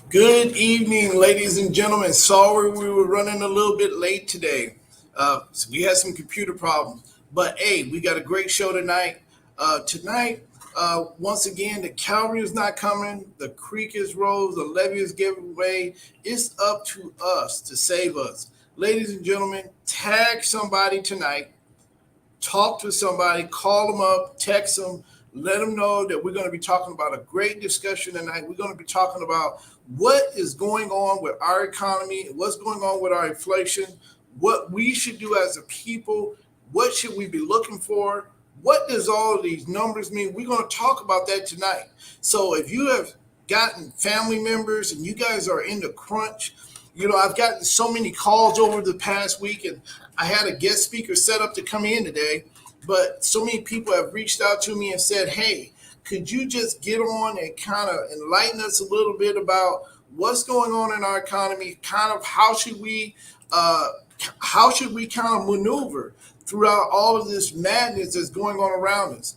Good evening, ladies and gentlemen. Sorry we were running a little bit late today. So we had some computer problems. But hey, we got a great show tonight. Once again, the cavalry is not coming. The creek is rose. The levee is giving way. It's up to us to save us. Ladies and gentlemen, tag somebody tonight, talk to somebody, call them up, text them, let them know that we're going to be talking about a great discussion tonight. We're going to be talking about what is going on with our economy, what's going on with our inflation, what we should do as a people, what should we be looking for, what does all of these numbers mean? We're going to talk about that tonight. So if you have gotten family members and you guys are in the crunch, I've gotten so many calls over the past week, and I had a guest speaker set up to come in today, but so many people have reached out to me and said, "Hey, could you just get on and kind of enlighten us a little bit about what's going on in our economy? Kind of uh, how should we kind of maneuver throughout all of this madness that's going on around us?"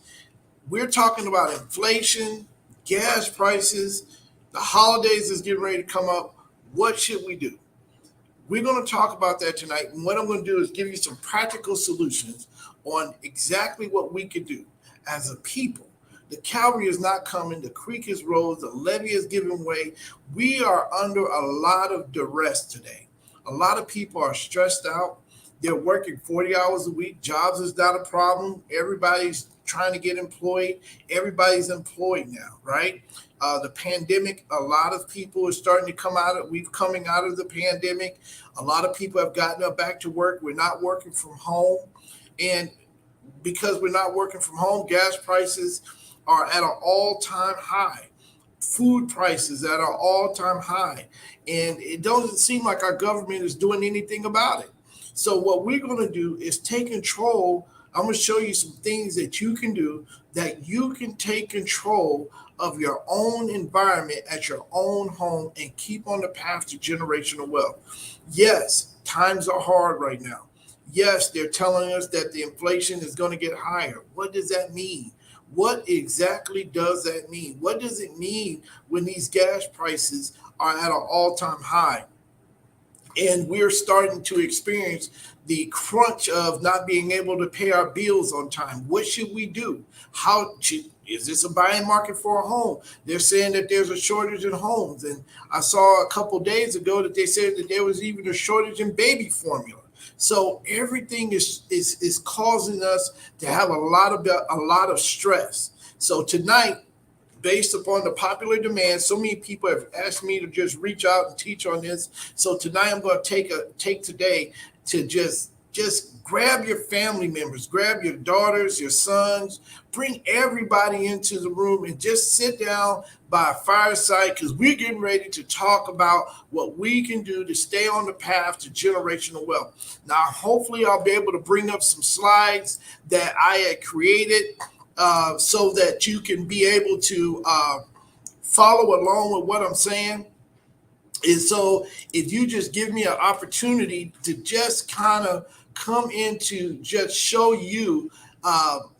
We're talking about inflation, gas prices, the holidays is getting ready to come up. What should we do? We're going to talk about that tonight. And what I'm going to do is give you some practical solutions on exactly what we can do as a people. The cavalry is not coming. The creek is rose. The levee is giving way. We are under a lot of duress today. A lot of people are stressed out. They're working 40 hours a week. Jobs is not a problem. Everybody's trying to get employed. Everybody's employed now, right? The pandemic, a lot of people are starting to come out of, we've coming out of the pandemic. A lot of people have gotten up back to work. We're not working from home. And because we're not working from home, gas prices are at an all-time high. Food prices at an all-time high. And it doesn't seem like our government is doing anything about it. So what we're going to do is take control. I'm going to show you some things that you can do that you can take control of your own environment at your own home and keep on the path to generational wealth. Yes, times are hard right now. Yes, they're telling us that the inflation is going to get higher. What does that mean? What exactly does that mean? What does it mean when these gas prices are at an all-time high? And we're starting to experience the crunch of not being able to pay our bills on time. What should we do? Is this a buying market for a home? They're saying that there's a shortage in homes, and I saw a couple days ago that they said that there was even a shortage in baby formula. So everything is causing us to have a lot of stress. So tonight, based upon the popular demand, so many people have asked me to just reach out and teach on this. So tonight I'm going to take today to just grab your family members, grab your daughters, your sons, bring everybody into the room and just sit down by a fireside because we're getting ready to talk about what we can do to stay on the path to generational wealth. Now, hopefully, I'll be able to bring up some slides that I had created so that you can be able to follow along with what I'm saying. And so, if you just give me an opportunity to just kind of come in to just show you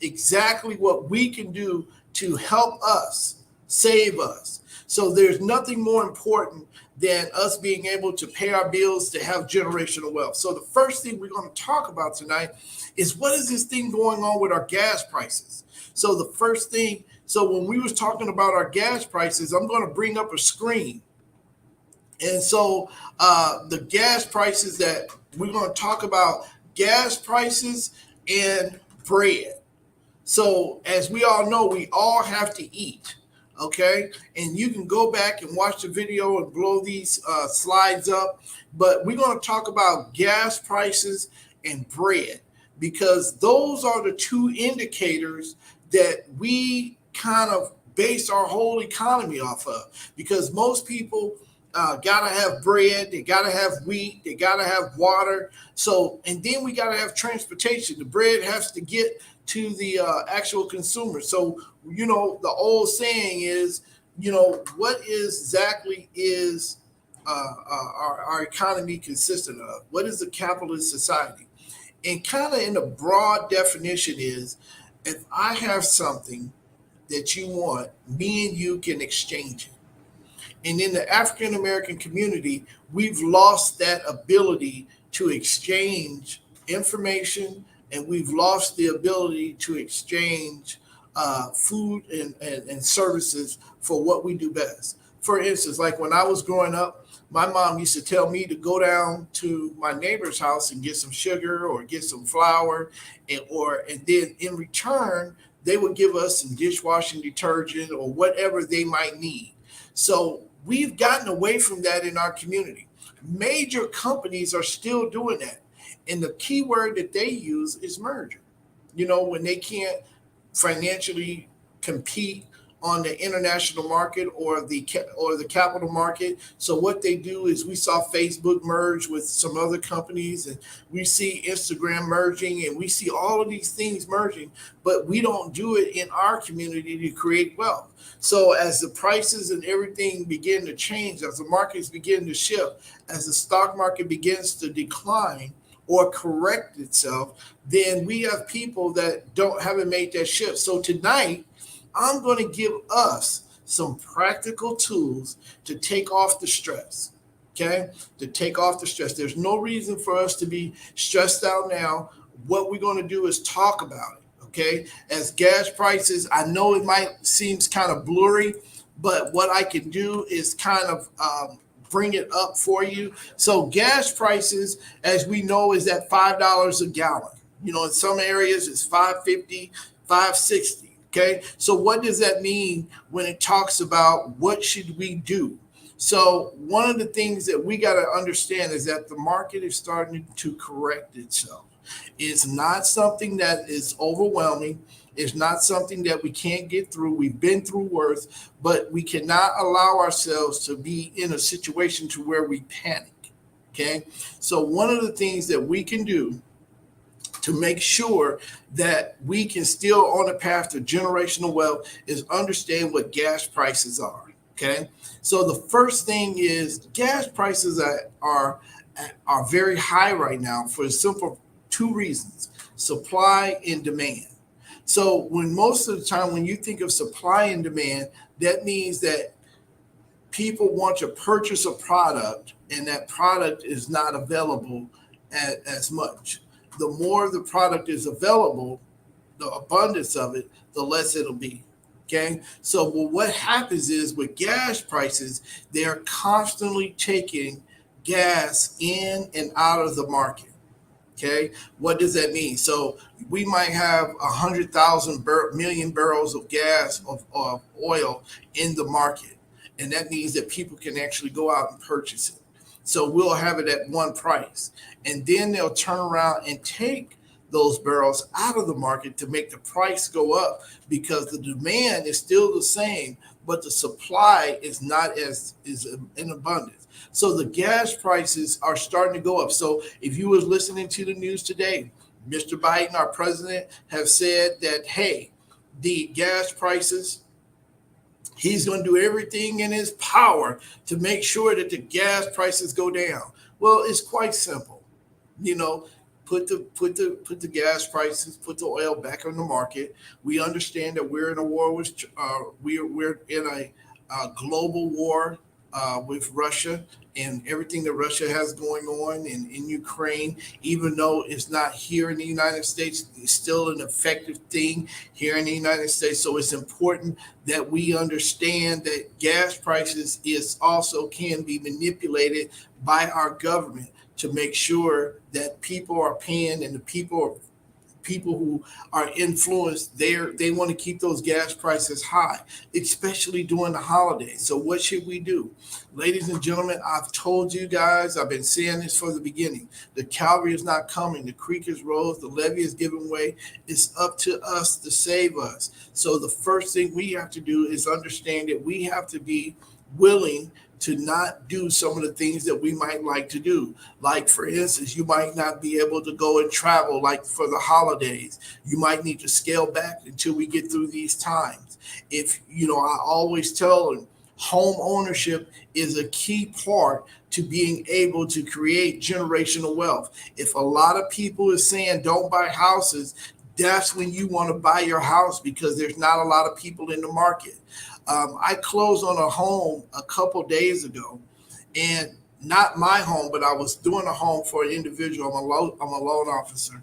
exactly what we can do to help us, save us. So, there's nothing more important than us being able to pay our bills to have generational wealth. So, the first thing we're going to talk about tonight is what is this thing going on with our gas prices? So, the first thing, so when we was talking about our gas prices, I'm going to bring up a screen, and so the gas prices that we're going to talk about, gas prices and bread. So as we all know, we all have to eat. Okay. And you can go back and watch the video and blow these slides up. But we're going to talk about gas prices and bread because those are the two indicators that we kind of base our whole economy off of. Because most people gotta have bread, they gotta have wheat, they gotta have water. So, and then we gotta have transportation. The bread has to get to the actual consumer. So, the old saying is, what is exactly is our economy consistent of? What is a capitalist society? And kind of in a broad definition is, if I have something that you want, me and you can exchange it. And in the African American community, we've lost that ability to exchange information, and we've lost the ability to exchange food and services for what we do best. For instance, like when I was growing up, my mom used to tell me to go down to my neighbor's house and get some sugar or get some flour, and then in return they would give us some dishwashing detergent or whatever they might need. So we've gotten away from that in our community. Major companies are still doing that, and the key word that they use is merger. When they can't financially compete on the international market or the capital market. So what they do is, we saw Facebook merge with some other companies, and we see Instagram merging, and we see all of these things merging, but we don't do it in our community to create wealth. So as the prices and everything begin to change, as the markets begin to shift, as the stock market begins to decline or correct itself, then we have people that haven't made that shift. So tonight, I'm going to give us some practical tools to take off the stress. Okay? To take off the stress. There's no reason for us to be stressed out now. What we're going to do is talk about it. Okay? As gas prices, I know it might seems kind of blurry, but what I can do is kind of bring it up for you. So gas prices, as we know, is at $5 a gallon. In some areas it's 5.50, 5.60. Okay, so what does that mean when it talks about what should we do? So one of the things that we got to understand is that the market is starting to correct itself. It's not something that is overwhelming. It's not something that we can't get through. We've been through worse, but we cannot allow ourselves to be in a situation to where we panic. Okay, so one of the things that we can do to make sure that we can still on the path to generational wealth is understand what gas prices are. Okay, so the first thing is gas prices are very high right now for the simple two reasons: supply and demand. So when most of the time when you think of supply and demand, that means that people want to purchase a product and that product is not available as much. The more the product is available, the abundance of it, the less it'll be. Okay. So what happens is with gas prices, they're constantly taking gas in and out of the market. Okay. What does that mean? So we might have 100,000 million barrels of gas of oil in the market. And that means that people can actually go out and purchase it. So we'll have it at one price. And then they'll turn around and take those barrels out of the market to make the price go up, because the demand is still the same, but the supply is not as is in abundance. So the gas prices are starting to go up. So if you was listening to the news today, Mr. Biden, our president, have said that, hey, the gas prices, he's going to do everything in his power to make sure that the gas prices go down. Well, it's quite simple. Put the gas prices, put the oil back on the market. We understand that we're in a war with we're in a global war with Russia and everything that Russia has going on in Ukraine. Even though it's not here in the United States, it's still an effective thing here in the United States. So it's important that we understand that gas prices can be manipulated by our government to make sure that people are paying, and the people who are influenced, they want to keep those gas prices high, especially during the holidays. So what should we do? Ladies and gentlemen, I've told you guys, I've been saying this from the beginning. The cavalry is not coming. The creek is rose. The levee is giving way. It's up to us to save us. So the first thing we have to do is understand that we have to be willing to not do some of the things that we might like to do. Like, for instance, you might not be able to go and travel like for the holidays. You might need to scale back until we get through these times. I always tell them, home ownership is a key part to being able to create generational wealth. If a lot of people are saying don't buy houses, that's when you want to buy your house, because there's not a lot of people in the market. I closed on a home a couple days ago, and not my home, but I was doing a home for an individual. I'm a loan officer.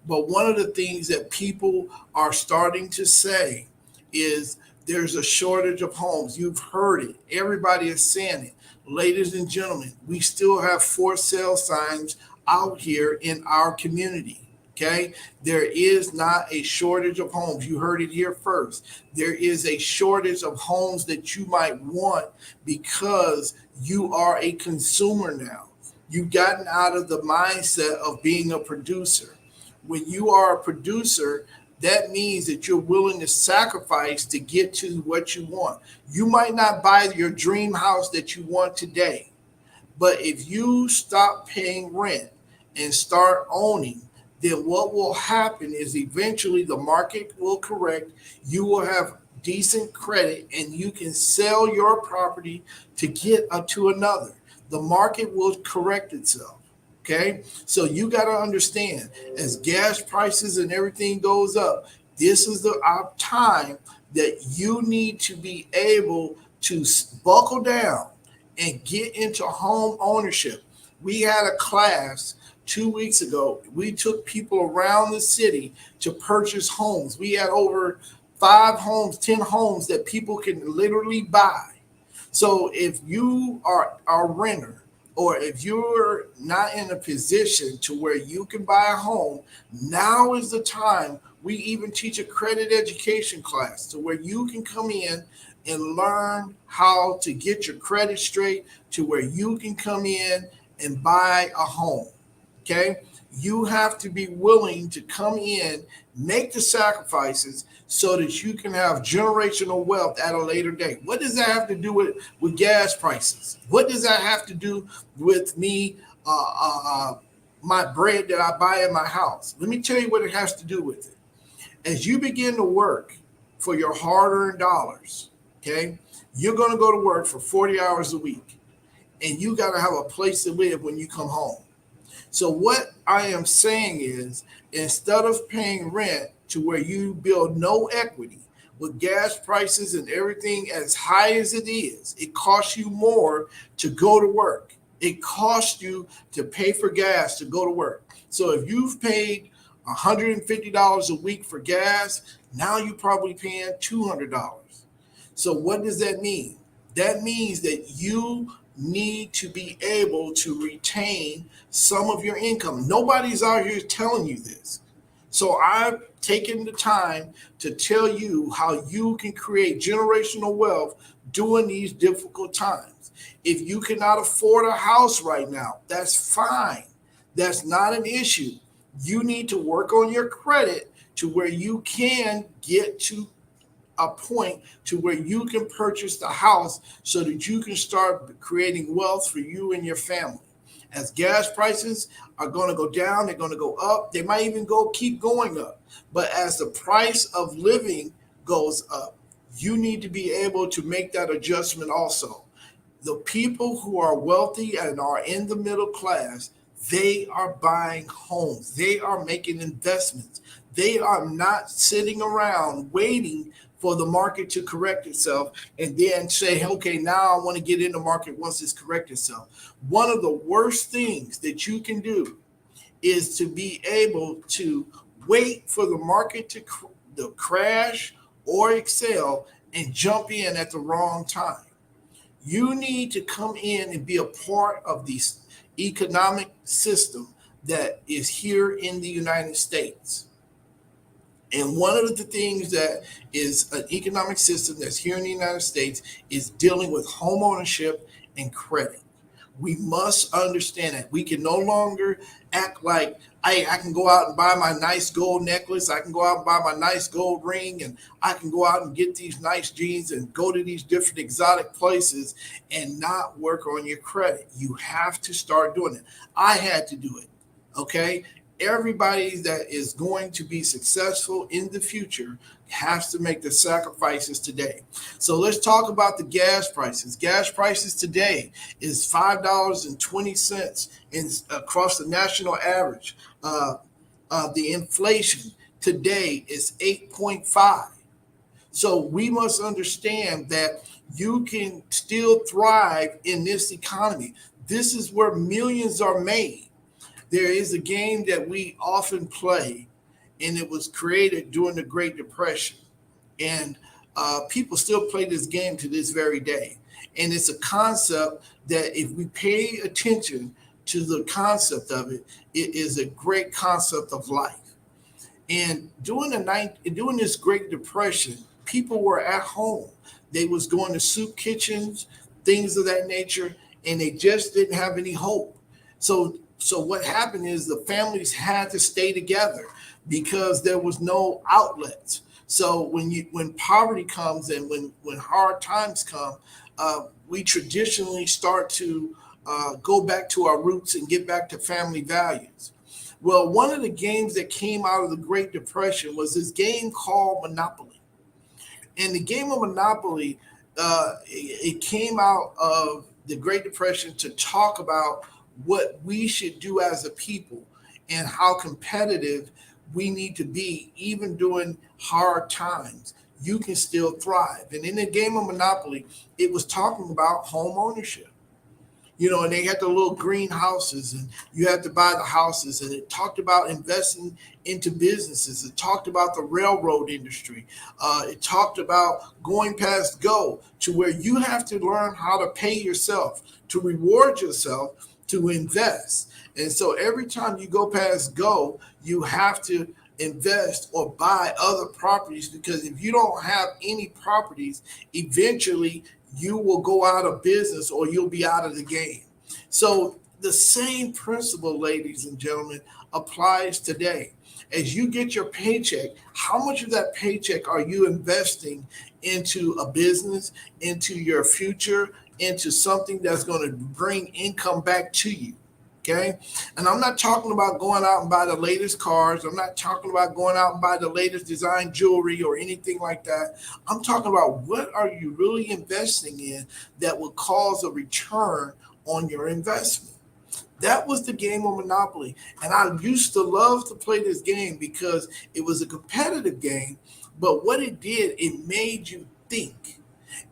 But one of the things that people are starting to say is there's a shortage of homes. You've heard it. Everybody is saying it. Ladies and gentlemen, we still have for sale signs out here in our community. Okay. There is not a shortage of homes. You heard it here first. There is a shortage of homes that you might want because you are a consumer now. You've gotten out of the mindset of being a producer. When you are a producer, that means that you're willing to sacrifice to get to what you want. You might not buy your dream house that you want today, but if you stop paying rent and start owning, then what will happen is eventually the market will correct. You will have decent credit and you can sell your property to get to another. The market will correct itself. Okay. So you got to understand as gas prices and everything goes up, this is the time that you need to be able to buckle down and get into home ownership. We had a class 2 weeks ago. We took people around the city to purchase homes. We had over 5 homes, 10 homes that people can literally buy. So if you are a renter or if you're not in a position to where you can buy a home, now is the time. We even teach a credit education class to where you can come in and learn how to get your credit straight to where you can come in and buy a home. Okay. You have to be willing to come in, make the sacrifices so that you can have generational wealth at a later date. What does that have to do with gas prices? What does that have to do with me, my bread that I buy in my house? Let me tell you what it has to do with it. As you begin to work for your hard earned dollars, okay, you're going to go to work for 40 hours a week and you got to have a place to live when you come home. So what I am saying is instead of paying rent to where you build no equity with gas prices and everything as high as it is, it costs you more to go to work. It costs you to pay for gas to go to work. So if you've paid $150 a week for gas, now you're probably paying $200. So what does that mean? That means that you need to be able to retain some of your income. Nobody's out here telling you this. So I've taken the time to tell you how you can create generational wealth during these difficult times. If you cannot afford a house right now, that's fine. That's not an issue. You need to work on your credit to where you can get to a point to where you can purchase the house so that you can start creating wealth for you and your family. As gas prices are going to go down, they're going to go up. They might even keep going up. But as the price of living goes up, you need to be able to make that adjustment also. The people who are wealthy and are in the middle class, they are buying homes. They are making investments. They are not sitting around waiting for the market to correct itself and then say, okay, now I want to get in the market once it's corrected itself. One of the worst things that you can do is to be able to wait for the market to crash or excel and jump in at the wrong time. You need to come in and be a part of the economic system that is here in the United States. And one of the things that is an economic system that's here in the United States is dealing with home ownership and credit. We must understand that we can no longer act like I can go out and buy my nice gold necklace. I can go out and buy my nice gold ring, and I can go out and get these nice jeans and go to these different exotic places and not work on your credit. You have to start doing it. I had to do it. Okay. Everybody that is going to be successful in the future has to make the sacrifices today. So let's talk about the gas prices. Gas prices today is $5.20 across the national average. The inflation today is 8.5. So we must understand that you can still thrive in this economy. This is where millions are made. There is a game that we often play, and it was created during the Great Depression. And people still play this game to this very day. And it's a concept that, if we pay attention to the concept of it, it is a great concept of life. And during this Great Depression, people were at home. They was going to soup kitchens, things of that nature, and they just didn't have any hope. So what happened is the families had to stay together because there was no outlets. So when poverty comes and when hard times come, we traditionally start to go back to our roots and get back to family values. Well, one of the games that came out of the Great Depression was this game called Monopoly. And the game of Monopoly, it came out of the Great Depression to talk about what we should do as a people and how competitive we need to be, even during hard times. You can still thrive. And in the game of Monopoly, it was talking about home ownership. And they had the little greenhouses, and you had to buy the houses. And it talked about investing into businesses. It talked about the railroad industry. It talked about going past go, to where you have to learn how to pay yourself, to reward yourself, to invest. And so every time you go past go, you have to invest or buy other properties, because if you don't have any properties, eventually you will go out of business or you'll be out of the game. So the same principle, ladies and gentlemen, applies today. As you get your paycheck, how much of that paycheck are you investing into a business, into your future, into something that's going to bring income back to you? Okay. And I'm not talking about going out and buy the latest cars. I'm not talking about going out and buy the latest design jewelry or anything like that. I'm talking about, what are you really investing in that will cause a return on your investment? That was the game of Monopoly. And I used to love to play this game because it was a competitive game. But what it did, it made you think.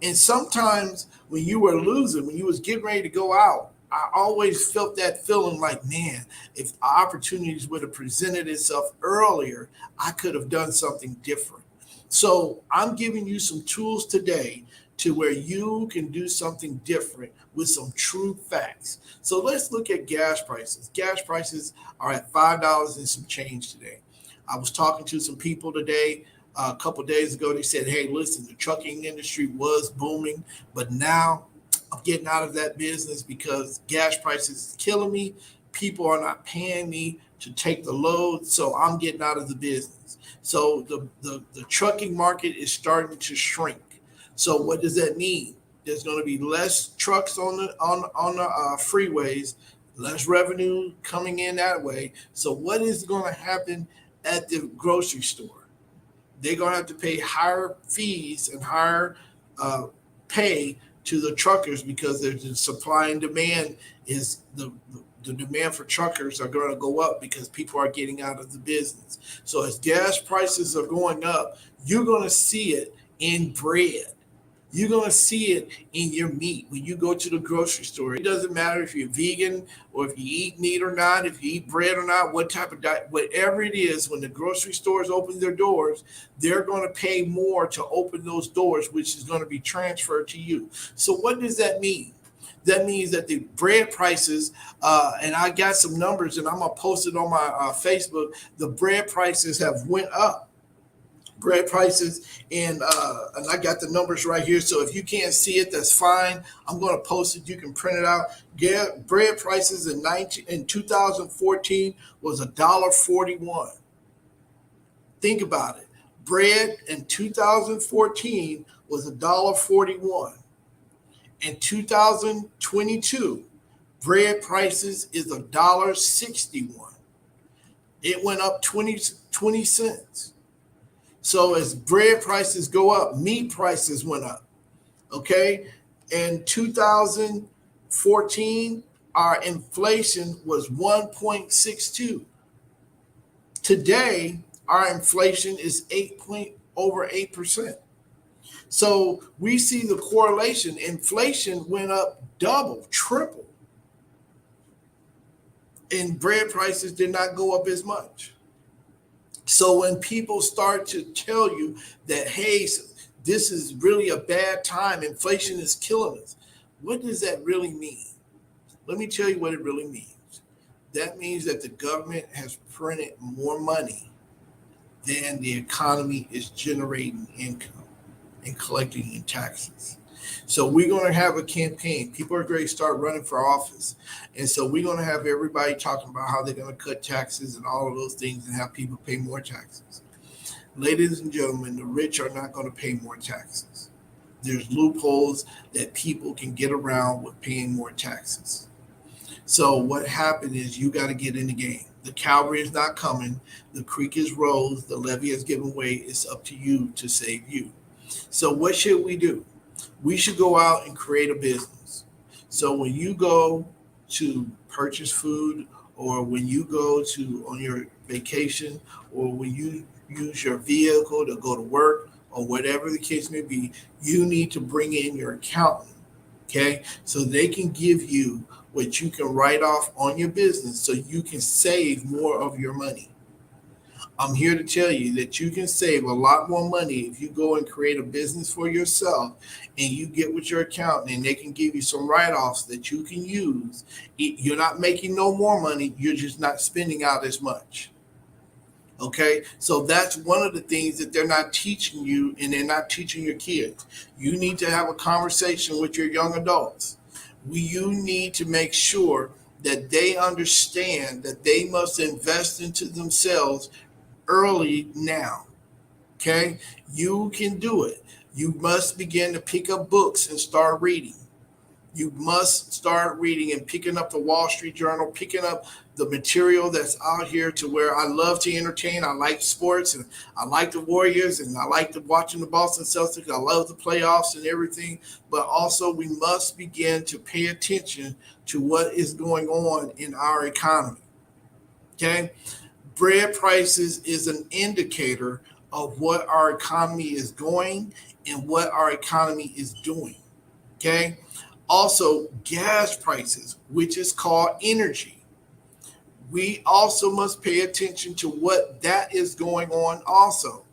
And sometimes when you were losing, when you was getting ready to go out, I always felt that feeling like, man, if opportunities would have presented itself earlier, I could have done something different. So I'm giving you some tools today to where you can do something different with some true facts. So let's look at gas prices. Gas prices are at $5 and some change today. I was talking to some people today. A couple of days ago, they said, hey, listen, the trucking industry was booming, but now I'm getting out of that business because gas prices is killing me. People are not paying me to take the load, so I'm getting out of the business. So the trucking market is starting to shrink. So what does that mean? There's going to be less trucks on the freeways, less revenue coming in that way. So what is going to happen at the grocery store? They're going to have to pay higher fees and higher pay to the truckers, because there's the supply and demand is the demand for truckers are going to go up because people are getting out of the business. So as gas prices are going up, you're going to see it in bread. You're going to see it in your meat when you go to the grocery store. It doesn't matter if you're vegan or if you eat meat or not, if you eat bread or not, what type of diet, whatever it is, when the grocery stores open their doors, they're going to pay more to open those doors, which is going to be transferred to you. So what does that mean? That means that the bread prices, and I got some numbers and I'm going to post it on my Facebook, the bread prices have went up. Bread prices, and I got the numbers right here. So if you can't see it, that's fine. I'm going to post it. You can print it out. Bread prices in 2014 was $1.41. Think about it. Bread in 2014 was $1.41. In 2022, bread prices is $1.61. It went up 20 cents. So as bread prices go up, meat prices went up. Okay. In 2014, our inflation was 1.62. Today, our inflation is over 8%. So we see the correlation. Inflation went up double, triple, and bread prices did not go up as much. So when people start to tell you that, hey, this is really a bad time, inflation is killing us, what does that really mean? Let me tell you what it really means. That means that the government has printed more money than the economy is generating income and collecting in taxes. So we're going to have a campaign. People are going to start running for office. And so we're going to have everybody talking about how they're going to cut taxes and all of those things and have people pay more taxes. Ladies and gentlemen, the rich are not going to pay more taxes. There's loopholes that people can get around with paying more taxes. So what happened is you got to get in the game. The cavalry is not coming. The creek is rose. The levee has given way. It's up to you to save you. So what should we do? We should go out and create a business. So when you go to purchase food, or when you go to on your vacation, or when you use your vehicle to go to work, or whatever the case may be, you need to bring in your accountant, okay? So they can give you what you can write off on your business so you can save more of your money. I'm here to tell you that you can save a lot more money if you go and create a business for yourself and you get with your accountant and they can give you some write-offs that you can use. You're not making no more money. You're just not spending out as much. Okay, so that's one of the things that they're not teaching you, and they're not teaching your kids. You need to have a conversation with your young adults. You need to make sure that they understand that they must invest into themselves early now. Okay, you can do it. You must begin to pick up books and start reading. You must start reading and picking up the Wall Street Journal, picking up the material that's out here, to where I love to entertain. I like sports, and I like the Warriors, and I like watching the Boston Celtics. I love the playoffs and everything. But also we must begin to pay attention to what is going on in our economy. Okay? Bread prices is an indicator of what our economy is going and what our economy is doing. Okay? Also, gas prices, which is called energy. We also must pay attention to what that is going on also.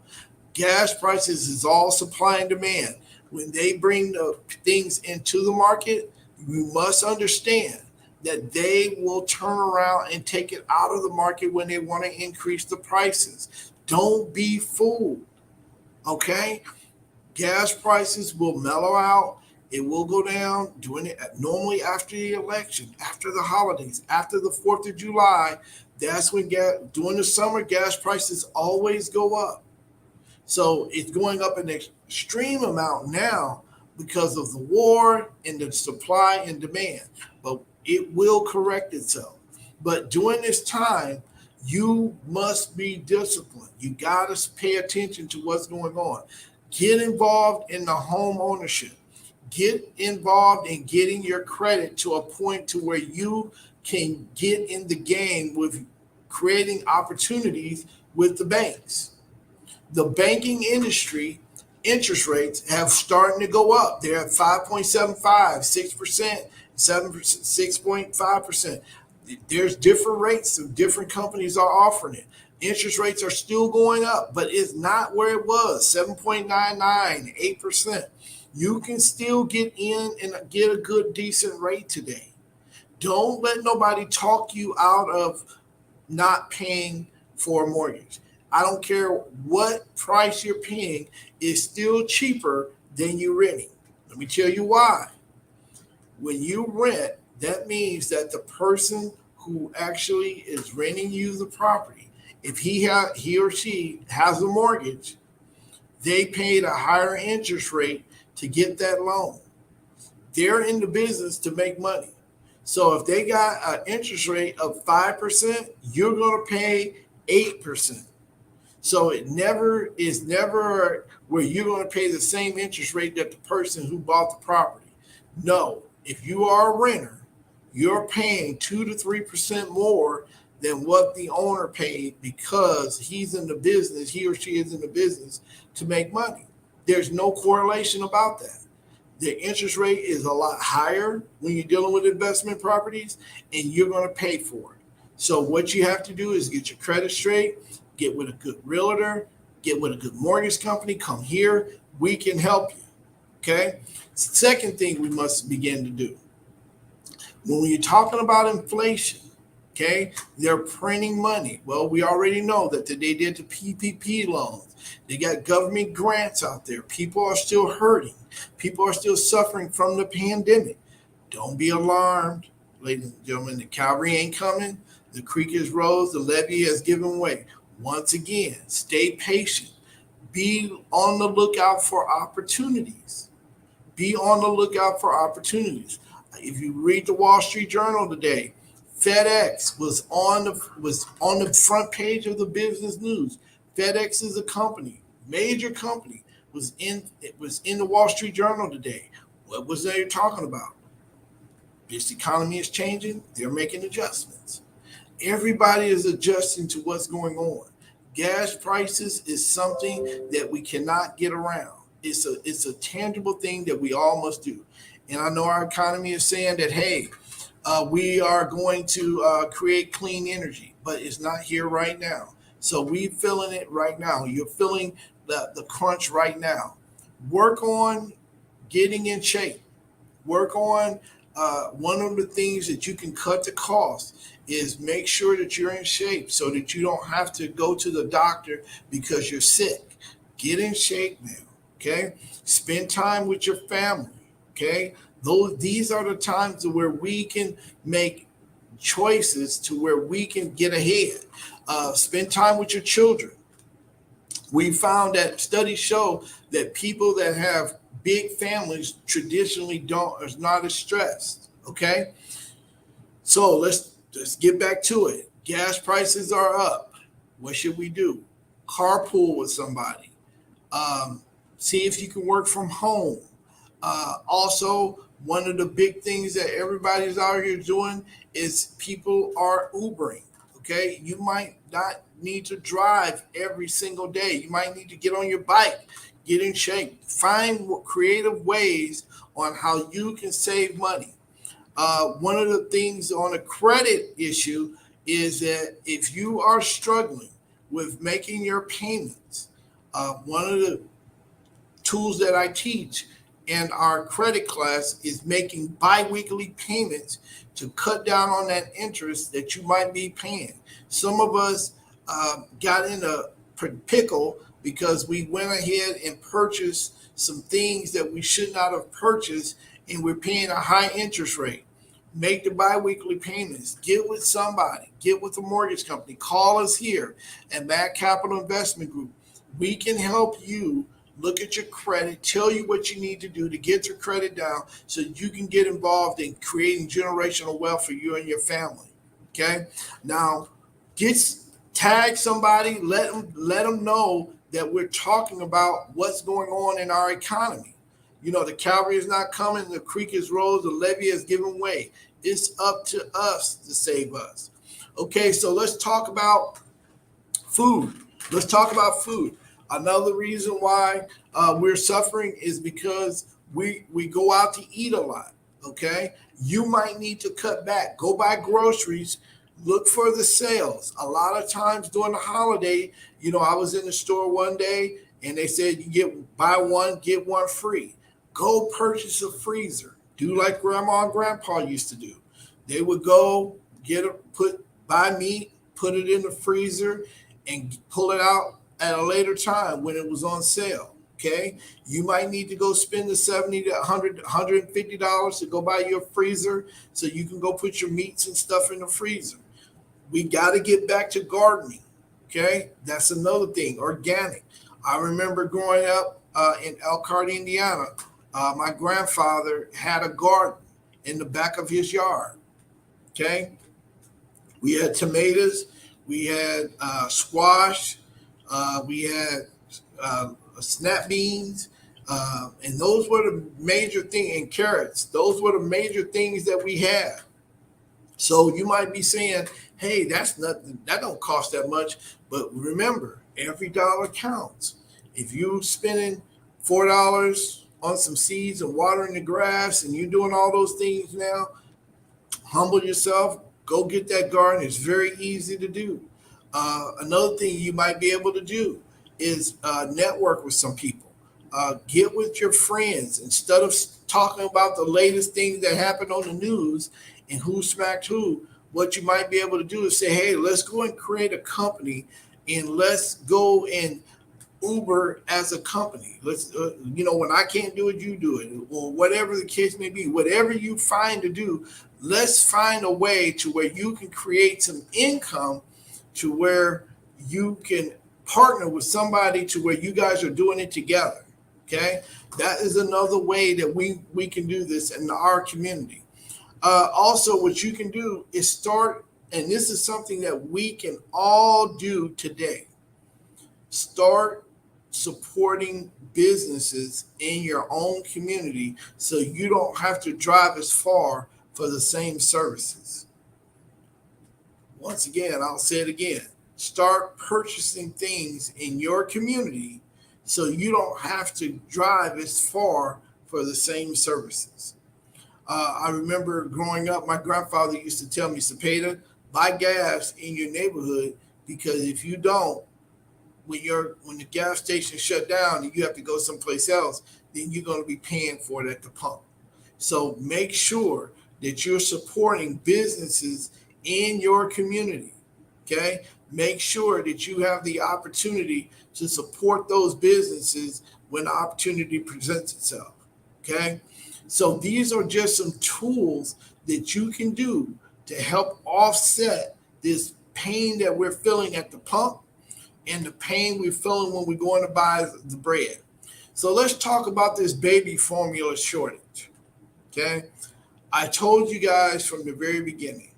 Gas prices is all supply and demand. When they bring the things into the market, you must understand that they will turn around and take it out of the market when they want to increase the prices. Don't be fooled, okay? Gas prices will mellow out. It will go down doing it normally after the election, after the holidays, after the 4th of July. That's when during the summer, gas prices always go up. So it's going up an extreme amount now because of the war and the supply and demand. But it will correct itself. But during this time, you must be disciplined. You got to pay attention to what's going on. Get involved in the home ownership. Get involved in getting your credit to a point to where you can get in the game with creating opportunities with the banks. The banking industry interest rates have starting to go up. They're at 5.75, 6%, 7%, 6.5%. There's different rates that different companies are offering it. Interest rates are still going up, but it's not where it was, 7.99, 8%. You can still get in and get a good, decent rate today. Don't let nobody talk you out of not paying for a mortgage. I don't care what price you're paying, it's still cheaper than you renting. Let me tell you why. When you rent, that means that the person who actually is renting you the property, if he or she has a mortgage, they paid a higher interest rate to get that loan. They're in the business to make money. So if they got an interest rate of 5%, you're going to pay 8%. So it is never where you're going to pay the same interest rate that the person who bought the property. No, if you are a renter, you're paying 2 to 3% more than what the owner paid, because he's in the business, he or she is in the business to make money. There's no correlation about that. The interest rate is a lot higher when you're dealing with investment properties, and you're going to pay for it. So what you have to do is get your credit straight, get with a good realtor, get with a good mortgage company, come here. We can help you. Okay. Second thing we must begin to do when you're talking about inflation, okay, they're printing money. Well, we already know that they did the PPP loans. They got government grants out there. People are still hurting. People are still suffering from the pandemic. Don't be alarmed, ladies and gentlemen. The cavalry ain't coming. The creek has rose. The levee has given way. Once again, stay patient. Be on the lookout for opportunities. Be on the lookout for opportunities. If you read the Wall Street Journal today, FedEx was on the front page of the business news. FedEx is a company, major company, was in the Wall Street Journal today. What was they talking about? This economy is changing. They're making adjustments. Everybody is adjusting to what's going on. Gas prices is something that we cannot get around. It's a tangible thing that we all must do. And I know our economy is saying that, hey, we are going to create clean energy, but it's not here right now. So we're feeling it right now. You're feeling the crunch right now. Work on getting in shape. Work on one of the things that you can cut the cost is make sure that you're in shape so that you don't have to go to the doctor because you're sick. Get in shape now. Okay. Spend time with your family. Okay. These are the times where we can make choices to where we can get ahead. Spend time with your children. We found that studies show that people that have big families traditionally is not as stressed. Okay. So let's get back to it. Gas prices are up. What should we do? Carpool with somebody. See if you can work from home. Also, one of the big things that everybody's out here doing is people are Ubering. Okay, you might not need to drive every single day. You might need to get on your bike, get in shape, find creative ways on how you can save money. One of the things on a credit issue is that if you are struggling with making your payments, one of the tools that I teach in our credit class is making biweekly payments to cut down on that interest that you might be paying. Some of us got in a pickle because we went ahead and purchased some things that we should not have purchased, and we're paying a high interest rate. Make the biweekly payments. Get with somebody. Get with a mortgage company. Call us here at MA&D Capital Investment Group. We can help you look at your credit, tell you what you need to do to get your credit down so you can get involved in creating generational wealth for you and your family. Okay? Now, tag somebody, let them know that we're talking about what's going on in our economy. You know, the cavalry is not coming, the creek is rose, the levee has given way. It's up to us to save us. Okay, so let's talk about food. Let's talk about food. Another reason why we're suffering is because we go out to eat a lot. Okay, you might need to cut back. Go buy groceries. Look for the sales. A lot of times during the holiday, you know, I was in the store one day and they said you buy one, get one free. Go purchase a freezer. Do like grandma and grandpa used to do. They would go buy meat, put it in the freezer, and pull it out at a later time when it was on sale. Okay, you might need to go spend the $70 to $100, $150 to go buy your freezer so you can go put your meats and stuff in the freezer. We got to get back to gardening. Okay, that's another thing. Organic. I remember growing up in Elkhart, Indiana. My grandfather had a garden in the back of his yard. Okay, we had tomatoes, we had squash, we had snap beans, and those were the major things, and carrots. Those were the major things that we had. So you might be saying, hey, that's nothing, that don't cost that much. But remember, every dollar counts. If you're spending $4 on some seeds and watering the grass, and you're doing all those things now, humble yourself, go get that garden. It's very easy to do. Another thing you might be able to do is network with some people. Get with your friends instead of talking about the latest things that happened on the news and who smacked who. What you might be able to do is say, hey, let's go and create a company and let's go and Uber as a company. Let's, when I can't do it, you do it, or whatever the case may be. Whatever you find to do, let's find a way to where you can create some income, to where you can partner with somebody to where you guys are doing it together. Okay, that is another way that we can do this in our community. Also, what you can do is start, and this is something that we can all do today. Start supporting businesses in your own community so you don't have to drive as far for the same services. Once again, I'll say it again. Start purchasing things in your community so you don't have to drive as far for the same services. I remember growing up, my grandfather used to tell me, Cepeda, buy gas in your neighborhood, because if you don't, when the gas station shut down and you have to go someplace else, then you're going to be paying for it at the pump. So make sure that you're supporting businesses in your community. Okay, make sure that you have the opportunity to support those businesses when the opportunity presents itself. Okay, so these are just some tools that you can do to help offset this pain that we're feeling at the pump and the pain we're feeling when we're going to buy the bread. So let's talk about this baby formula shortage. Okay, I told you guys from the very beginning,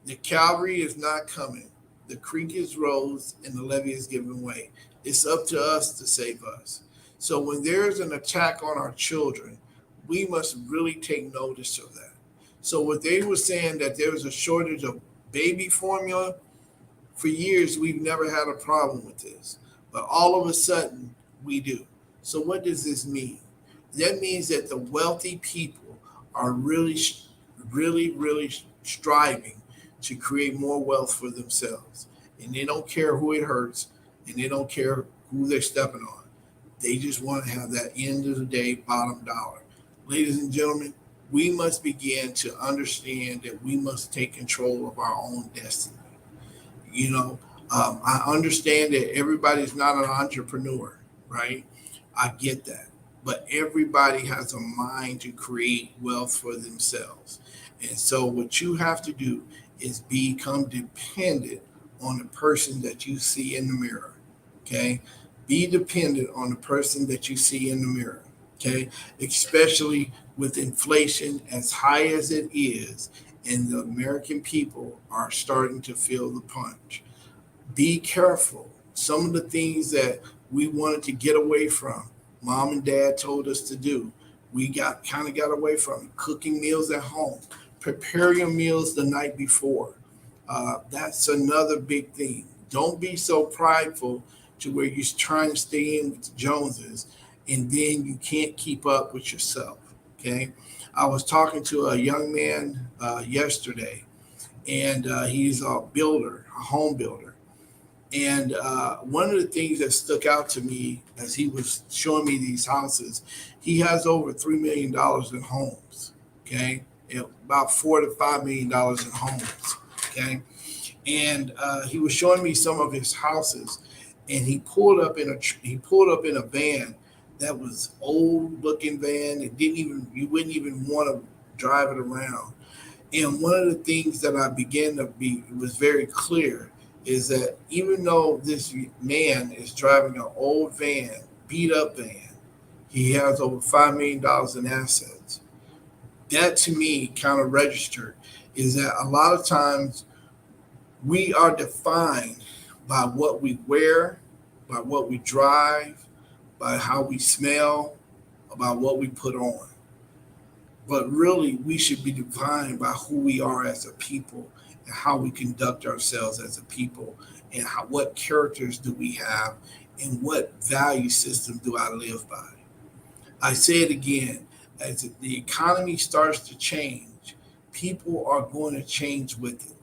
the Calvary is not coming. The creek is rose and the levee is giving way. It's up to us to save us. So when there's an attack on our children, we must really take notice of that. So what they were saying, that there was a shortage of baby formula, for years we've never had a problem with this. But all of a sudden we do. So what does this mean? That means that the wealthy people are really striving to create more wealth for themselves. And they don't care who it hurts, and they don't care who they're stepping on. They just want to have that end of the day bottom dollar. Ladies and gentlemen, we must begin to understand that we must take control of our own destiny. I understand that everybody's not an entrepreneur, right? I get that. But everybody has a mind to create wealth for themselves. And so what you have to do is become dependent on the person that you see in the mirror. Okay? Be dependent on the person that you see in the mirror. Okay? Especially with inflation as high as it is, and the American people are starting to feel the punch. Be careful. Some of the things that we wanted to get away from, mom and dad told us to do, we got away from it. Cooking meals at home. Prepare your meals the night before. That's another big thing. Don't be so prideful to where you're trying to stay in with the Joneses and then you can't keep up with yourself. Okay. I was talking to a young man yesterday, and he's a builder, a home builder. And one of the things that stuck out to me as he was showing me these houses, he has over $3 million in homes. Okay. About $4 to $5 million in homes. Okay. And he was showing me some of his houses, and he pulled up in a van that was old looking van. You wouldn't even want to drive it around. And one of the things that I began to it was very clear, is that even though this man is driving an old van, beat up van, he has over $5 million in assets. That to me kind of registered, is that a lot of times we are defined by what we wear, by what we drive, by how we smell, about what we put on. But really, we should be defined by who we are as a people and how we conduct ourselves as a people, and what characters do we have, and what value system do I live by? I say it again, as the economy starts to change, people are going to change with it.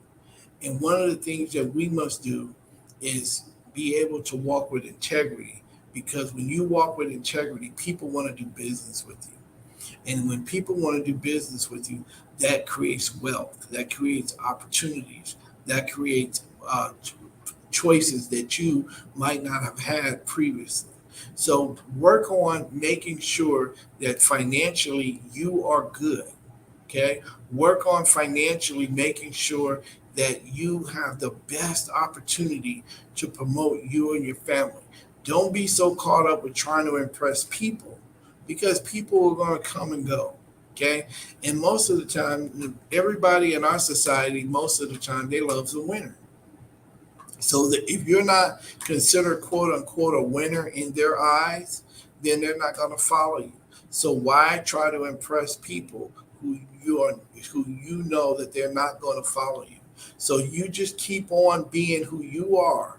And one of the things that we must do is be able to walk with integrity, because when you walk with integrity, people want to do business with you. And when people want to do business with you, that creates wealth, that creates opportunities, that creates choices that you might not have had previously. So work on making sure that financially you are good. Okay. Work on financially making sure that you have the best opportunity to promote you and your family. Don't be so caught up with trying to impress people, because people are going to come and go. Okay. And most of the time, everybody in our society, most of the time, they love the winner. So that if you're not considered quote unquote a winner in their eyes, then they're not going to follow you. So why try to impress people who you are, who you know that they're not going to follow you? So you just keep on being who you are,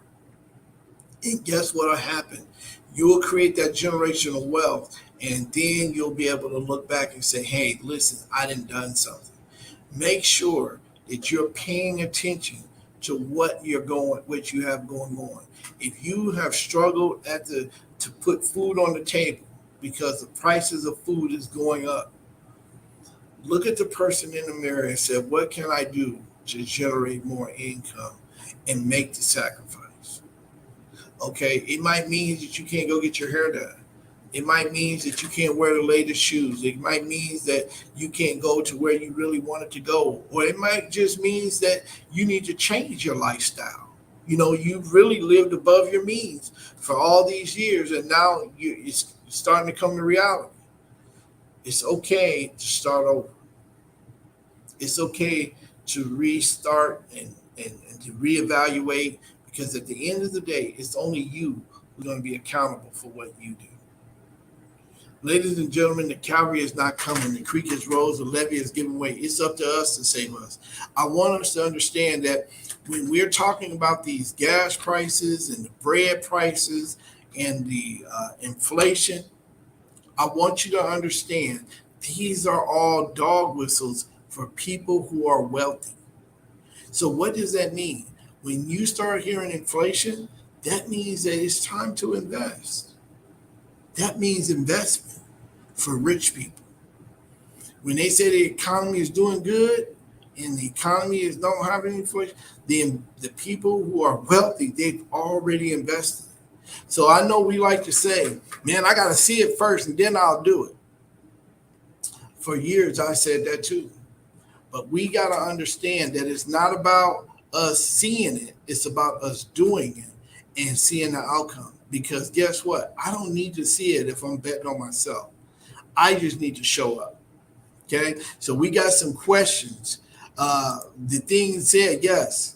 and guess what will happen? You will create that generational wealth, and then you'll be able to look back and say, "Hey, listen, I done done something." Make sure that you're paying attention to what you have going on. If you have struggled to put food on the table because the prices of food is going up, look at the person in the mirror and say, what can I do to generate more income and make the sacrifice? Okay, it might mean that you can't go get your hair done. It might mean that you can't wear the latest shoes. It might mean that you can't go to where you really wanted to go. Or it might just means that you need to change your lifestyle. You know, you've really lived above your means for all these years, and now it's starting to come to reality. It's okay to start over. It's okay to restart and to reevaluate, because at the end of the day, it's only you who's going to be accountable for what you do. Ladies and gentlemen, the cavalry is not coming. The creek is rose. The levee is giving way. It's up to us to save us. I want us to understand that when we're talking about these gas prices and the bread prices and the inflation, I want you to understand these are all dog whistles for people who are wealthy. So what does that mean? When you start hearing inflation, that means that it's time to invest. That means investment for rich people. When they say the economy is doing good and the economy is don't have any inflation, then the people who are wealthy, they've already invested. So I know we like to say, man, I got to see it first and then I'll do it. For years, I said that too. But we got to understand that it's not about us seeing it, it's about us doing it and seeing the outcome. Because guess what? I don't need to see it if I'm betting on myself. I just need to show up. Okay. So we got some questions. The thing said, yes.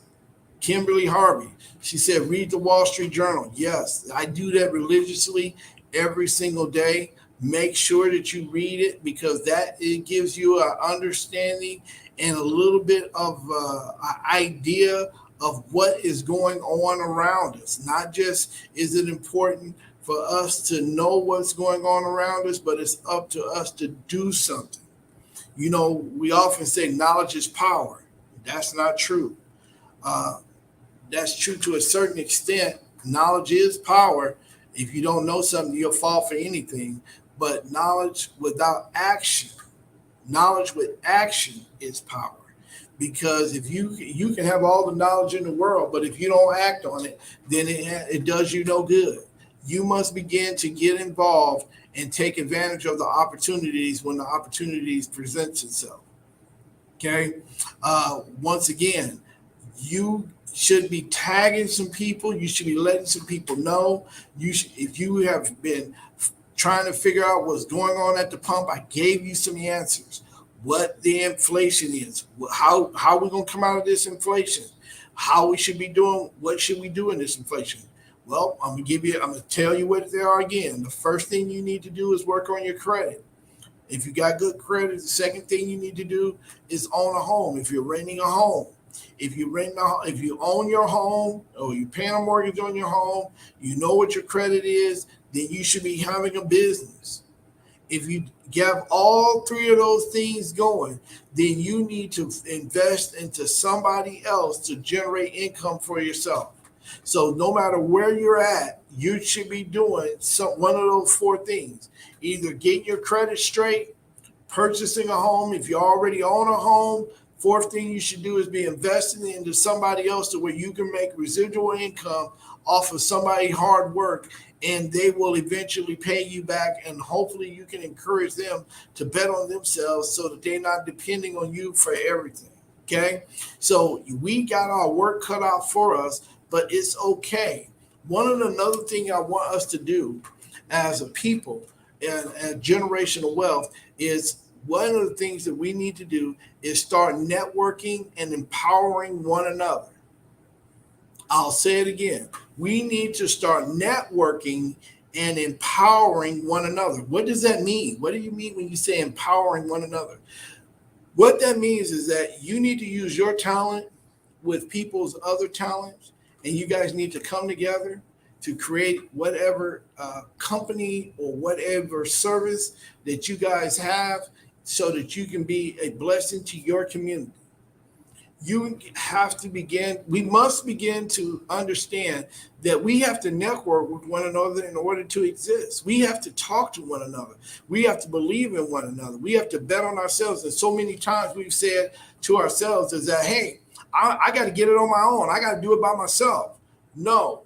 Kimberly Harvey, she said, read the Wall Street Journal. Yes, I do that religiously every single day. Make sure that you read it, because that it gives you an understanding and a little bit of an idea of what is going on around us. Not just is it important for us to know what's going on around us, but it's up to us to do something. You know, we often say knowledge is power. That's not true. Uh, that's true to a certain extent. Knowledge is power. If you don't know something, you'll fall for anything. But knowledge with action is power. Because if you can have all the knowledge in the world, but if you don't act on it, then it does you no good. You must begin to get involved and take advantage of the opportunities when the opportunities presents itself. Okay. Once again, you should be tagging some people. You should be letting some people know. If you have been trying to figure out what's going on at the pump, I gave you some answers. What the inflation is, how we're going to come out of this inflation, how we should be doing, what should we do in this inflation? Well, I'm going to tell you what they are again. The first thing you need to do is work on your credit. If you got good credit, the second thing you need to do is own a home if you're renting a home. If if you own your home or you're paying a mortgage on your home, you know what your credit is, then you should be having a business. If you have all three of those things going, then you need to invest into somebody else to generate income for yourself. So no matter where you're at, you should be doing one of those four things. Either getting your credit straight, purchasing a home. If you already own a home, fourth thing you should do is be investing into somebody else to where you can make residual income off of somebody's hard work, and they will eventually pay you back, and hopefully you can encourage them to bet on themselves so that they're not depending on you for everything. Okay, so we got our work cut out for us, but it's okay. Another thing I want us to do as a people and generational wealth is one of the things that we need to do is start networking and empowering one another. I'll say it again. We need to start networking and empowering one another. What does that mean? What do you mean when you say empowering one another? What that means is that you need to use your talent with people's other talents, and you guys need to come together to create whatever company or whatever service that you guys have so that you can be a blessing to your community. We must begin to understand that we have to network with one another in order to exist. We have to talk to one another. We have to believe in one another. We have to bet on ourselves. And so many times we've said to ourselves is that, hey, I got to get it on my own. I got to do it by myself. No.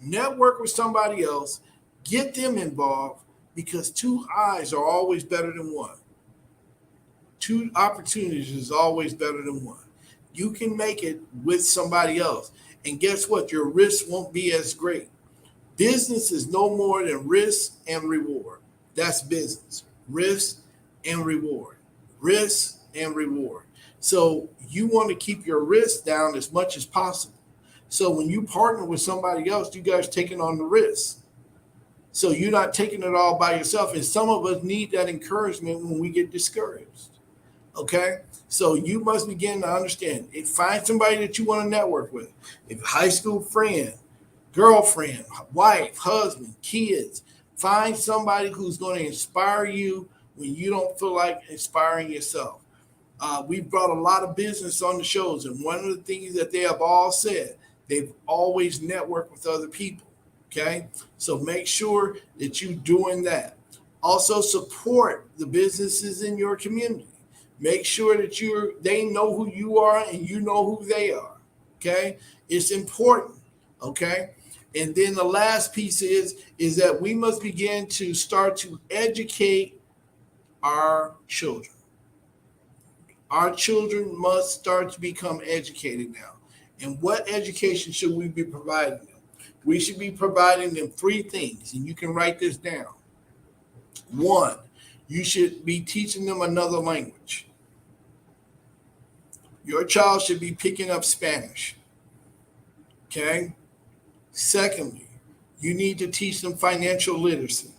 Network with somebody else. Get them involved, because two eyes are always better than one. Two opportunities is always better than one. You can make it with somebody else. And guess what? Your risk won't be as great. Business is no more than risk and reward. That's business. Risk and reward. Risk and reward. So you want to keep your risk down as much as possible. So when you partner with somebody else, you guys taking on the risk. So you're not taking it all by yourself. And some of us need that encouragement when we get discouraged. Okay, so you must begin to understand. Find somebody that you want to network with. If high school friend, girlfriend, wife, husband, kids. Find somebody who's going to inspire you when you don't feel like inspiring yourself. We've brought a lot of business on the shows, and one of the things that they have all said, they've always networked with other people. Okay, so make sure that you're doing that. Also support the businesses in your community. Make sure that they know who you are and you know who they are. Okay. It's important. Okay. And then the last piece is that we must begin to start to educate our children. Our children must start to become educated now. And what education should we be providing them? We should be providing them three things, and you can write this down. One, you should be teaching them another language. Your child should be picking up Spanish. Okay? Secondly, you need to teach them financial literacy.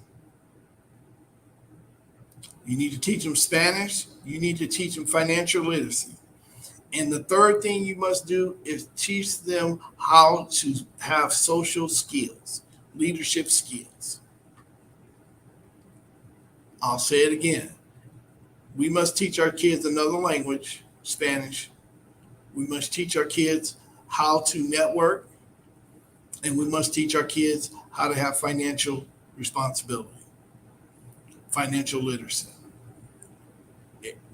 You need to teach them Spanish. You need to teach them financial literacy. And the third thing you must do is teach them how to have social skills, leadership skills. I'll say it again. We must teach our kids another language, Spanish. We must teach our kids how to network. And we must teach our kids how to have financial responsibility, financial literacy.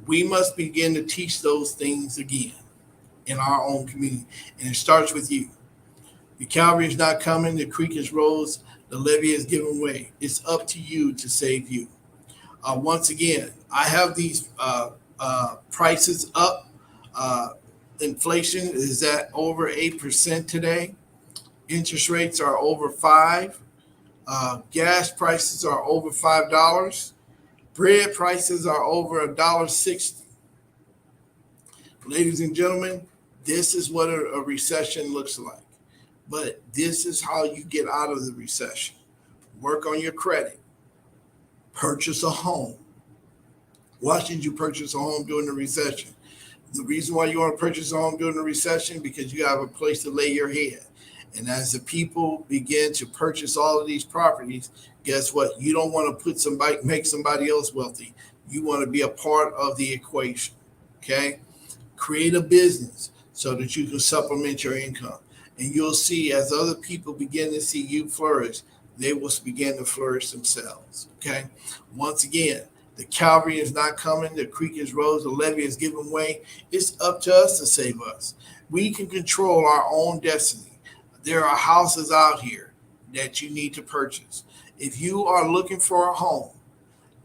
We must begin to teach those things again in our own community. And it starts with you. The Calvary is not coming. The creek is rose. The levee is given way. It's up to you to save you. Once again, I have these prices up. Inflation is at over 8% today. Interest rates are over 5%. Gas prices are over $5. Bread prices are over $1.60. Ladies and gentlemen, this is what a recession looks like. But this is how you get out of the recession. Work on your credit. Purchase a home. Why should you purchase a home during the recession? The reason why you want to purchase a home during a recession, because you have a place to lay your head. And as the people begin to purchase all of these properties, guess what? You don't want to make somebody else wealthy. You want to be a part of the equation. Okay? Create a business so that you can supplement your income. And you'll see, as other people begin to see you flourish, they will begin to flourish themselves. Okay? Once again, the Calvary is not coming. The creek is rose. The levee is giving way. It's up to us to save us. We can control our own destiny. There are houses out here that you need to purchase. If you are looking for a home,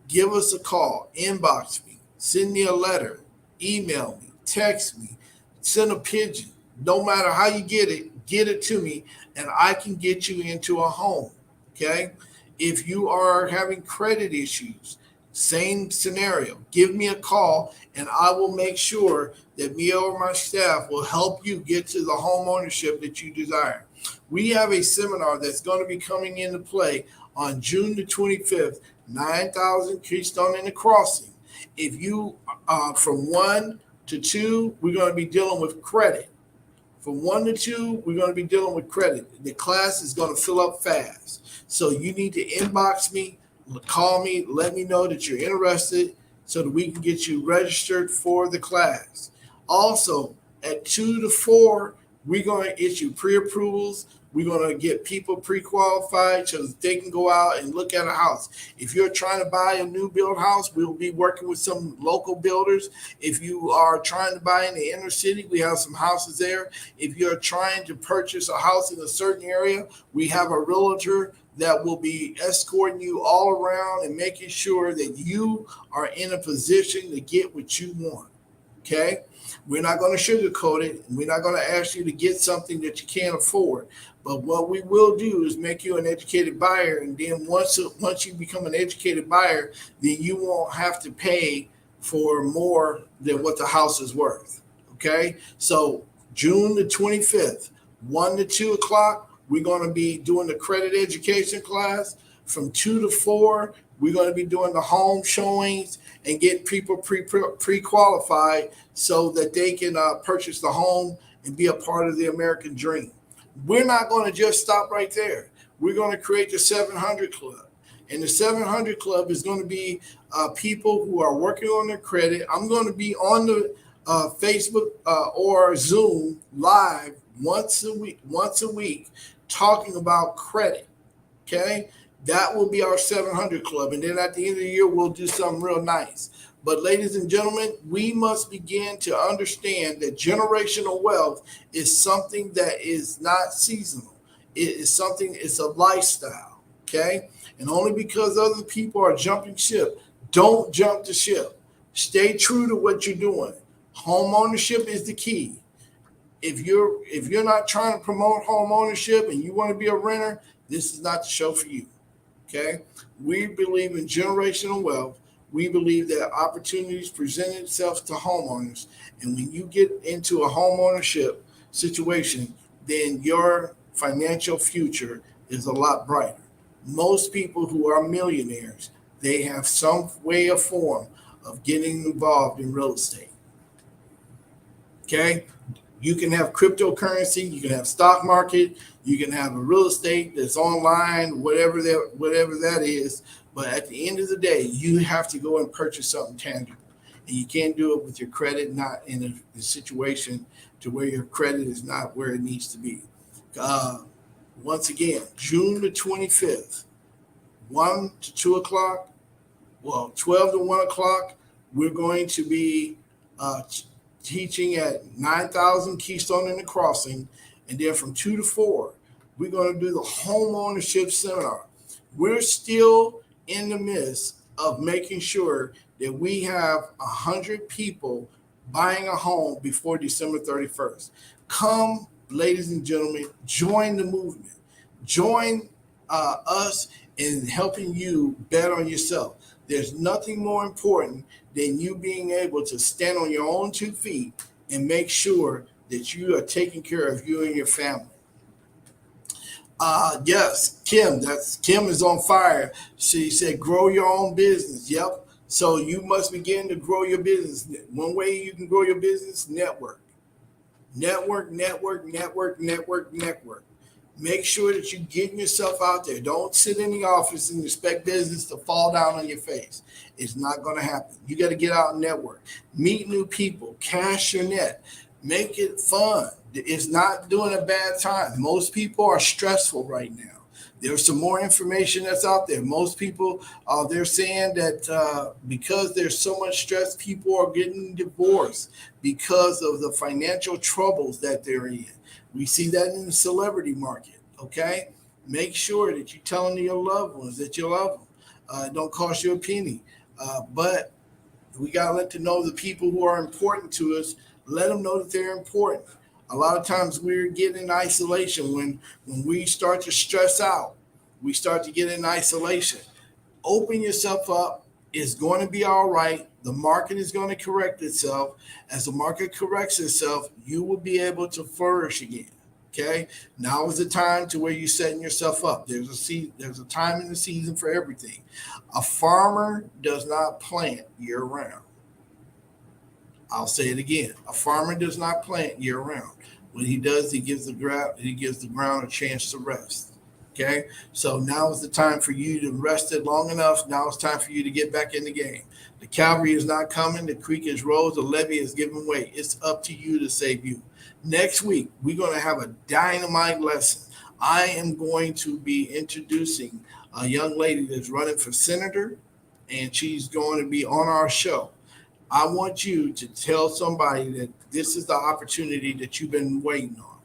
give us a call, inbox me, send me a letter, email me, text me, send a pigeon. No matter how you get it to me, and I can get you into a home. Okay? If you are having credit issues, same scenario. Give me a call, and I will make sure that me or my staff will help you get to the home ownership that you desire. We have a seminar that's going to be coming into play on June the 25th, 9,000 Keystone in the Crossing. If you, from 1 to 2, we're going to be dealing with credit. From 1 to 2, we're going to be dealing with credit. The class is going to fill up fast. So you need to inbox me, call me, let me know that you're interested so that we can get you registered for the class. Also, at 2 to 4, we're going to issue pre-approvals. We're going to get people pre-qualified so that they can go out and look at a house. If you're trying to buy a new build house, we'll be working with some local builders. If you are trying to buy in the inner city, we have some houses there. If you're trying to purchase a house in a certain area, we have a realtor that will be escorting you all around and making sure that you are in a position to get what you want. Okay? We're not going to sugarcoat it. We're not going to ask you to get something that you can't afford. But what we will do is make you an educated buyer. And then once you become an educated buyer, then you won't have to pay for more than what the house is worth. Okay? So June the 25th, 1 to 2 o'clock, we're going to be doing the credit education class. From 2 to 4, we're going to be doing the home showings and get people pre-qualified so that they can purchase the home and be a part of the American dream. We're not going to just stop right there. We're going to create the 700 Club. And the 700 Club is going to be people who are working on their credit. I'm going to be on the Facebook or Zoom live once a week talking about credit. Okay? That will be our 700 Club. And then at the end of the year, we'll do something real nice. But ladies and gentlemen, we must begin to understand that generational wealth is something that is not seasonal. It's a lifestyle. Okay? And only because other people are jumping ship, don't jump the ship. Stay true to what you're doing. Home ownership is the key. If you're not trying to promote home ownership and you want to be a renter, this is not the show for you. Okay? We believe in generational wealth. We believe that opportunities present itself to homeowners. And when you get into a home ownership situation, then your financial future is a lot brighter. Most people who are millionaires, they have some way or form of getting involved in real estate. Okay? You can have cryptocurrency, you can have stock market, you can have a real estate that's online, whatever that is. But at the end of the day, you have to go and purchase something tangible. And you can't do it with your credit not in a situation to where your credit is not where it needs to be. Once again, June the 25th, 1 to 2 o'clock, 12 to 1 o'clock, we're going to be teaching at 9,000 Keystone in the Crossing. And then from 2 to 4, we're going to do the home ownership seminar. We're still in the midst of making sure that we have 100 people buying a home before December 31st. Come, ladies and gentlemen, join the movement. Join us in helping you bet on yourself. There's nothing more important than you being able to stand on your own 2 feet and make sure that you are taking care of you and your family. Yes, Kim is on fire. She said, grow your own business. Yep. So you must begin to grow your business. One way you can grow your business, network. Network, network, network, network, network. Make sure that you're getting yourself out there. Don't sit in the office and expect business to fall down on your face. It's not going to happen. You got to get out and network, meet new people, cast your net, make it fun. It's not doing a bad time. Most people are stressful right now. There's some more information that's out there. Most people, they're saying that because there's so much stress, people are getting divorced because of the financial troubles that they're in. We see that in the celebrity market. Okay, make sure that you're telling your loved ones that you love them. It don't cost you a penny, but we got to let them know the people who are important to us. Let them know that they're important. A lot of times we're getting in isolation when we start to stress out. We start to get in isolation. Open yourself up. It's going to be all right. The market is going to correct itself. As the market corrects itself, you will be able to flourish again. Okay. Now is the time to where you're setting yourself up. There's a time in the season for everything. A farmer does not plant year round. I'll say it again. A farmer does not plant year round. What he does, he gives the ground a chance to rest. Okay, so now is the time for you to rest it long enough. Now it's time for you to get back in the game. The cavalry is not coming. The creek is rose. The levee is giving way. It's up to you to save you. Next week, we're going to have a dynamite lesson. I am going to be introducing a young lady that's running for senator, and she's going to be on our show. I want you to tell somebody that this is the opportunity that you've been waiting on.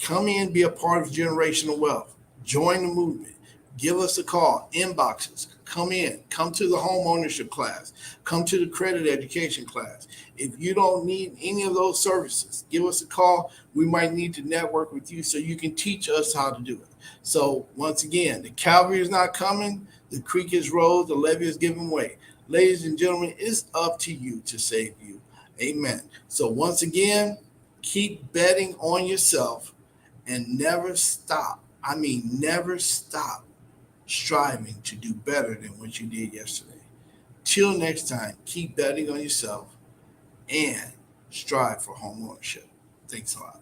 Come in, be a part of generational wealth. Join the movement. Give us a call. Inboxes. Come in. Come to the home ownership class. Come to the credit education class. If you don't need any of those services, give us a call. We might need to network with you so you can teach us how to do it. So once again, the cavalry is not coming. The creek is rose. The levee is giving way. Ladies and gentlemen, it's up to you to save you. Amen. So once again, keep betting on yourself and never stop. I mean, never stop striving to do better than what you did yesterday. Till next time, keep betting on yourself and strive for home ownership. Thanks a lot.